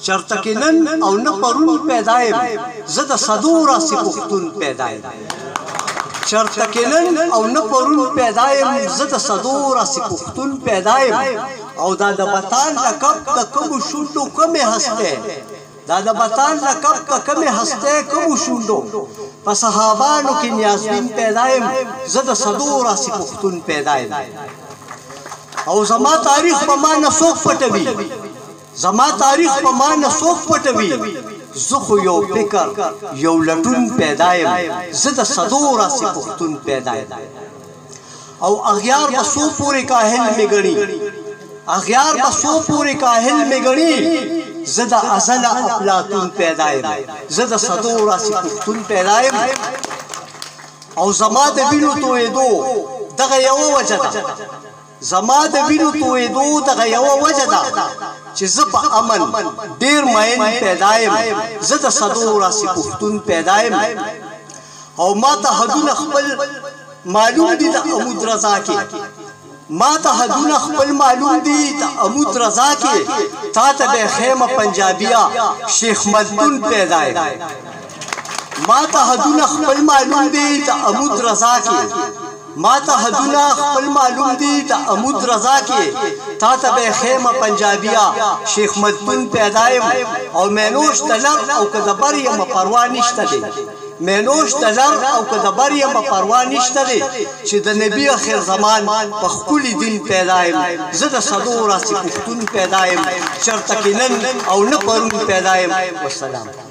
چرته کې نن او نه پرون پیدا یم زه د صدو راسي پښتون پیدا یم چرته کې نن او نه پرون پیدا یم زه د صدو راسي پښتون پیدا یم او دا د وطن لقب د کوم شوندو کومه هسته دا د وطن لقب د کومه هسته کوم شوندو په صحابانو کې نیازبین پیدا یم زه د صدو راسي پښتون پیدا یم او زما تاریخ په ما نه څوک پټوي زما تاریخ په ما نه څوک پټوي زه خو یو فکر یو لټون پیدا یم زه د صدو راسي پښتون پیدا یم او اغیار به څو پورې کاهل مې ګڼي اغیار به څو پورې کاهل مې ګڼي زه د ازله افلاطون پیدا یم زه د صدو راسي پښتون پیدا یم او زما د وینو تویېدو دغه یوه وجه ده زما د وینو تویېدو دغه یوه وجه ده چې زه په امن ډېر مین پیدا یم زه د صدو راسي پښتون پیدا یم او ما ته حدونه خپل معلوم دي د عمود رضا کې ما ته حدونه خپل معلوم دي د عمود رضا کې تا ته به خیمه پنجابیه شیخ مدون پیدا یم ما ته حدونه خپل معلوم دي د عمود رضا کې ما ته حدونه خپل معلوم دي د عمود رضا کې تا ته به خیمه پنجابیه شیخ مدون پیدا یم او مینوش د لر او که د بر یم پروا نشته دی مینوش د لر او که د بر یم پروا نشته دی چې د نبي اخر زمان په ښکلي دین پیدا یم زه د صدو راسي پښتون پیدا یم چرته کې نن او نه پرون پیدا یم والسلام